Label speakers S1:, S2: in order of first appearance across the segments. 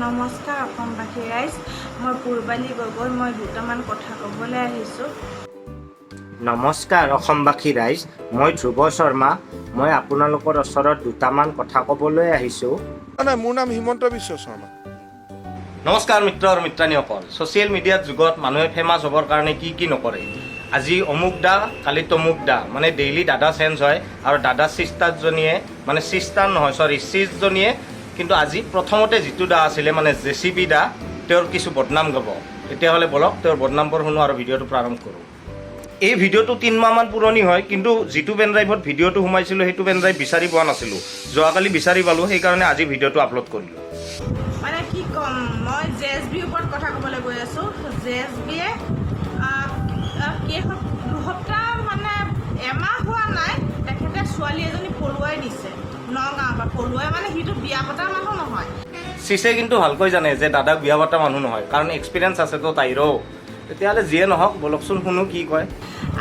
S1: নমস্কাৰ অসমবাসী ৰাইজ, মই পূৰ্বালী গগৈ। মই দুটামান কথা ক'বলৈ আহিছোঁ।
S2: নমস্কাৰ অসমবাসী ৰাইজ, মই ধ্ৰুৱ শৰ্মা। মই আপোনালোকৰ ওচৰত দুটামান কথা ক'বলৈ আহিছোঁ।
S3: মোৰ নাম হিমন্ত বিশ্ব শৰ্মা।
S2: নমস্কাৰ মিত্ৰ আৰু মিত্ৰাণীসকল। ছ'চিয়েল মিডিয়াৰ যুগত মানুহে ফেমাছ হ'বৰ কাৰণে কি নকৰে। আজি অমুক দা, কালি তমুক দা, মানে ডেইলি দাদা চেঞ্জ হয়। আৰু দাদা ছিষ্টাৰজনীয়ে, মানে ছিষ্টাৰজনীয়ে কিন্তু আজি প্ৰথমতে যিটো দা আছিলে, মানে জেচিবি দা, তেওঁৰ কিছু বদনাম গাব। তেতিয়াহ'লে বলক তেওঁৰ বদনামবোৰ শুনো আৰু ভিডিঅ'টো প্ৰাৰম্ভ কৰোঁ। এই ভিডিঅ'টো 3 মাহমান পুৰণি হয়, কিন্তু যিটো পেন ড্ৰাইভত ভিডিঅ'টো সোমাইছিলোঁ সেইটো পেন ড্ৰাইভ বিচাৰি পোৱা নাছিলোঁ। যোৱাকালি বিচাৰি পালোঁ, সেইকাৰণে আজি ভিডিঅ'টো আপলোড কৰিলোঁ।
S1: মানে কি ক'ম, মই জেএছবিৰ ওপৰত কথা ক'বলৈ গৈ আছোঁ। জেএছবিয়ে দুসপ্তাহ মানে এমাহ হোৱা নাই, তেখেতে ছোৱালী এজনী পলুৱাই নিছে নগাঁৱৰ পৰা। পলুৱাই মানে সিটো বিয়া পতা মানুহ নহয়।
S2: চিছে কিন্তু ভালকৈ জানে যে দাদাক বিয়া পতা মানুহ নহয়, কাৰণ এক্সপিৰিয়েঞ্চ আছেতো তাইৰো। তেতিয়াহ'লে যিয়ে নহওক, বলকচোন শুনো কি কয়।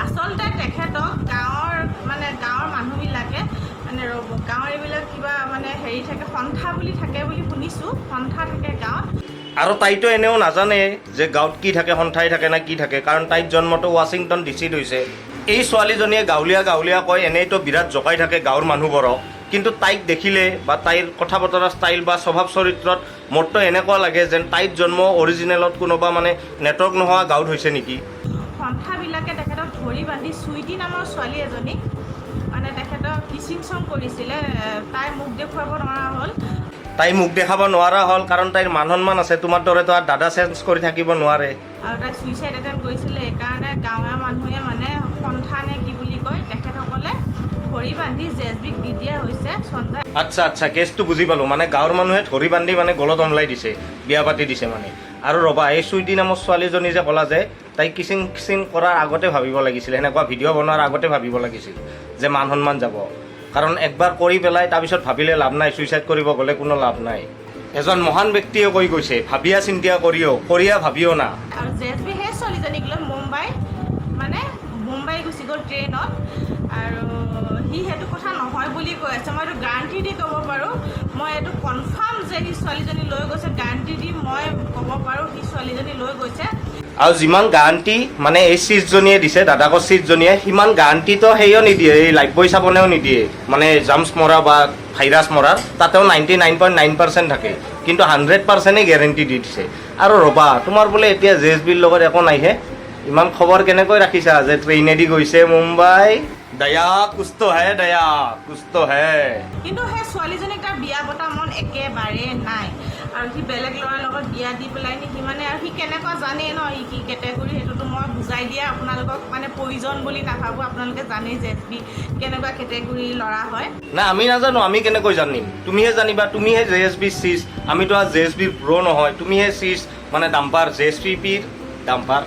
S1: আচলতে তেখেতক গাঁৱৰ মানুহবিলাকে মানে গাঁৱৰ এইবিলাক কিবা মানে হেৰি থাকে, সন্থা বুলি থাকে বুলি শুনিছোঁ। সন্থা থাকে গাঁৱত।
S2: আৰু তাইতো এনেও নাজানে যে গাঁৱত কি থাকে, সন্থাই থাকে না কি থাকে, কাৰণ তাইৰ জন্মটো ৱাশ্বিংটন ডিচিত হৈছে। এই ছোৱালীজনীয়ে গাঁৱলীয়া কয়, এনেইতো বিৰাট জকাই থাকে গাঁৱৰ মানুহবোৰক। কিন্তু তাইক দেখিলে বা তাইৰ কথা বতৰা ষ্টাইল বা স্বভাৱ চৰিত্ৰত মোৰতো এনেকুৱা লাগে যেন তাইৰ জন্ম অৰিজিনেলত কোনোবা মানে নেটৱৰ্ক নোহোৱা গাঁৱত হৈছে নেকি।
S1: সন্থাবিলাকে তেখেতক ধৰি বান্ধি চুইটি নামৰ ছোৱালী এজনী মানে তেখেতক কিচিং চং কৰিছিলে। তাই মুখ দেখুৱাব নোৱাৰা হ'ল।
S2: তাই মুখ দেখাব নোৱাৰা হ'ল কাৰণ তাইৰ মান সন্মান আছে। তোমাৰ দৰেতো আৰু দাদা চেঞ্জ কৰি থাকিব নোৱাৰে।
S1: আৰু তাই চুইচাইড এটেম্প কৰিছিলে। সেইকাৰণে গাঁৱৰ মানুহে মানে সন্থা নে কি বুলি কয়, তেখেতসকলে ধৰি বান্ধি জেএছবিক দি দিয়া হৈছে।
S2: আচ্ছা, কেছটো বুজি পালোঁ। মানে গাঁৱৰ মানুহে ধৰি বান্ধি মানে গলত অমলাই দিছে, বিয়া পাতি দিছে মানে। আৰু ৰ'বা, এই চুইটি নামৰ ছোৱালীজনী যে ক'লা যে তাই কিচিং কৰাৰ আগতে ভাবিব লাগিছিল, সেনেকুৱা ভিডিঅ' বনোৱাৰ আগতে ভাবিব লাগিছিল যে মান সন্মান যাব। কাৰণ একবাৰ কৰি পেলাই তাৰপিছত ভাবিলে লাভ নাই, চুইচাইড কৰিব গ'লে কোনো লাভ নাই। এজন মহান ব্যক্তিয়ে কৈ গৈছে, ভাবিয়া চিন্তা কৰিয়া ভাবিও না।
S1: আৰু জেএছবি সেই ছোৱালীজনীক লৈ মুম্বাই গুচি গ'ল ট্ৰেইনত। আৰু সি সেইটো কথা নহয় বুলি কৈ আছে। মই এইটো গাৰেণ্টি দি ক'ব পাৰোঁ, মই এইটো কনফাৰ্ম যে সি ছোৱালীজনী লৈ গৈছে। গাৰেণ্টি দি মই ক'ব পাৰোঁ সি ছোৱালীজনী লৈ গৈছে।
S2: আৰু যিমান গাৰেণ্টি মানে এই চিজজনীয়ে দিছে, দাদাকৰ চিজজনীয়ে, সিমান গাৰেণ্টিটো সেয়ো নিদিয়ে, এই লাইফ বয় চাবনেও নিদিয়ে। মানে জাম্পছ মৰা বা ভাইৰাছ মৰাৰ তাতেও 99.9% থাকে, কিন্তু 100%ই গেৰেণ্টি দি দিছে। আৰু ৰ'বা, তোমাৰ বোলে এতিয়া জেএছবিৰ লগত একো নাইহে, ইমান খবৰ কেনেকৈ ৰাখিছা যে ট্ৰেইনেদি গৈছে মুম্বাই? দয়া কুছটো হে।
S1: কিন্তু সেই ছোৱালীজনীক তাৰ বিয়া পতা মন একেবাৰে নাই। আৰু সি বেলেগ ল'ৰাৰ লগত বিয়া দি পেলাই সি মানে, আৰু সি কেনেকুৱা জানেই ন, সি কি কেটেগৰী, সেইটোতো মই বুজাই দিয়া আপোনালোকক মানে প্ৰয়োজন বুলি নাভাবোঁ। আপোনালোকে জানেই জেএছবি কেনেকুৱা কেটেগৰীৰ ল'ৰা হয়।
S2: না, আমি নাজানো, আমি কেনেকৈ জানিম? তুমিহে জানিবা, তুমিহে জেএছবি চিজ। আমিতো আৰু জেএছবিৰ ব্ৰ নহয়, তুমিহে চিজ, মানে ডাম্পাৰ, জেএছবিৰ ডাম্পাৰ।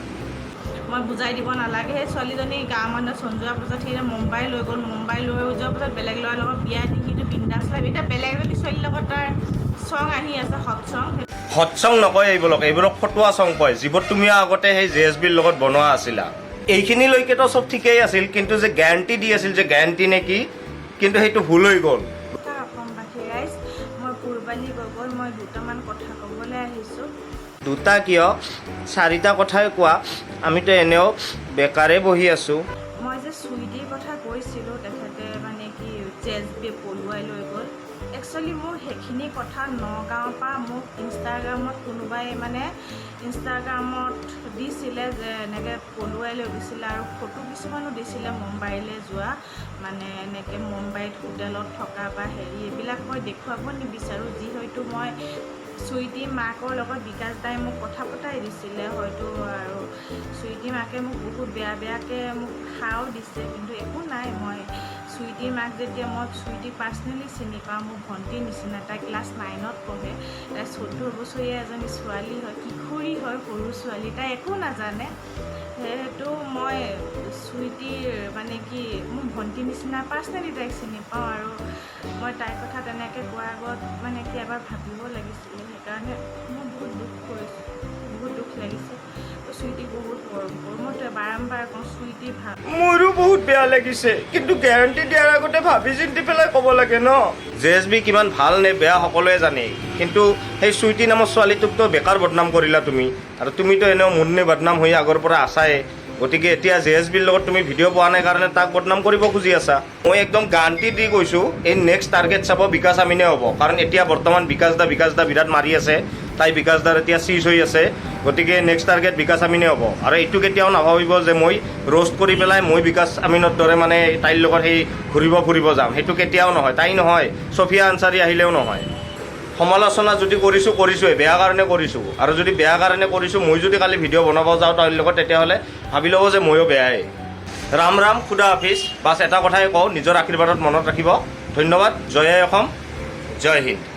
S1: মই বুজাই দিব নালাগে। সেই ছোৱালীজনী গাঁৱৰ মানুহে চঞ্জোৱাৰ পাছত সি মুম্বাই লৈ গ'ল। মুম্বাই লৈ যোৱাৰ পাছত বেলেগ ল'ৰাৰ লগত বিয়া দি কিন্তু বিন্দাছ লাইফ। এতিয়া বেলেগ এজনী ছোৱালীৰ লগত তাৰ চং আহি আছে, হট
S2: চং নকয় এইবোৰক ফটোৱা চং কয়, যিবোৰ তুমিও আগতে সেই জেএছবিৰ লগত বনোৱা আছিলা। এইখিনিলৈকেতো চব ঠিকেই আছিল, কিন্তু যে গেৰাণ্টি দি আছিল, যে গেৰাণ্টি নে কি, কিন্তু সেইটো ভুল হৈ গ'ল।
S1: অসমবাসী ৰাইজ, মই পূৰ্বালী গগৈ। মই দুটামান কথা ক'বলৈ আহিছোঁ।
S2: দুটা কিয়, 4টা কথাই কোৱা, আমিতো এনেও বেকাৰে বহি আছোঁ।
S1: মই যে চুইটিৰ কথা কৈছিলোঁ, তেখেতে মানে কি জেএছবি পলুৱাই লৈ গ'ল। একচুৱেলি মোৰ সেইখিনি কথা নগাঁৱৰ পৰা মোক ইনষ্টাগ্ৰামত কোনোবাই মানে দিছিলে যে এনেকৈ পলুৱাই লৈ গৈছিলে, আৰু ফটো কিছুমানো দিছিলে মুম্বাইলৈ যোৱা, মানে এনেকৈ মুম্বাইত হোটেলত থকা বা এইবিলাক মই দেখুৱাব নিবিচাৰোঁ। যি হয়তো মই চুইটি মাকৰ লগত বিকাশ দাই মোক কথা পতাই দিছিলে হয়তো, আৰু চুইটি মাকে মোক বহুত বেয়াকৈ মোক সাও দিছে, কিন্তু একো নাই। মই চুইটি মাক যেতিয়া মই চুইটিক পাৰ্চনেলি চিনি পাওঁ, মোৰ ভণ্টিৰ নিচিনা। তাই ক্লাছ 9ত পঢ়ে। তাই 14 বছৰীয়া এজনী ছোৱালী হয়, কিশোৰী হয়, সৰু ছোৱালী। তাই একো নাজানে। সেইটো মই চুইটিৰ মানে কি মোৰ ভণ্টিৰ নিচিনা পাৰ্চনেলি তাইক চিনি পাওঁ, আৰু মই তাইৰ কথা তেনেকৈ কোৱাৰ আগত মানে কি এবাৰ ভাবিব লাগিছিলে। সেইকাৰণে মই বহুত দুখ লাগিছে। তো চুইটিক বহুত মৰম কৰোঁ। মইতো নাম্বাৰ আকৌ চুইটি ভাল
S2: মোৰো বহুত বেয়া লাগিছে কিন্তু গেৰাণ্টি দিয়াৰ আগতে ভাবি চিন্তি পেলাই ক'ব লাগে ন JSB কিমান ভাল নে বেয়া সকলোৱে জানে কিন্তু সেই চুইটি নামৰ ছোৱালীটোকতো বেকাৰ বদনাম কৰিলা তুমি আৰু তুমিতো এনেও মুন্নি বদনাম হৈ আগৰ পৰা আছাই গতিকে এতিয়া JSBৰ লগত তুমি ভিডিঅ' পোৱা নাই কাৰণে তাক বদনাম কৰিব খুজি আছা মই একদম গাণ্টি দি কৈছোঁ এই নেক্সট টাৰ্গেট চাব বিকাশ আমিনে হ'ব কাৰণ এতিয়া বৰ্তমান বিকাশ দা বিৰাট মাৰি আছে তাই বিকাশ দাৰ এতিয়া চিজ হৈ আছে গতিকে নেক্সট টাৰ্গেট বিকাশ আমিনে হ'ব আৰু এইটো কেতিয়াও নাভাবিব যে মই ৰোষ্ট কৰি পেলাই মই বিকাশ আমিনৰ দৰে মানে তাইৰ লগত সেই ঘূৰিব ফুৰিব যাম সেইটো কেতিয়াও নহয় তাই নহয় ছফিয়া আনচাৰী আহিলেও নহয় সমালোচনা যদি কৰিছোঁৱে বেয়া কাৰণে কৰিছোঁ আৰু যদি বেয়া কাৰণে কৰিছোঁ মই যদি কালি ভিডিঅ' বনাব যাওঁ তাইৰ লগত তেতিয়াহ'লে ভাবি ল'ব যে ময়ো বেয়াই ৰাম ৰাম খুদা হাফিজ বাছ এটা কথাই কওঁ নিজৰ আশীৰ্বাদত মনত ৰাখিব ধন্যবাদ জয় অসম জয় হিন্দ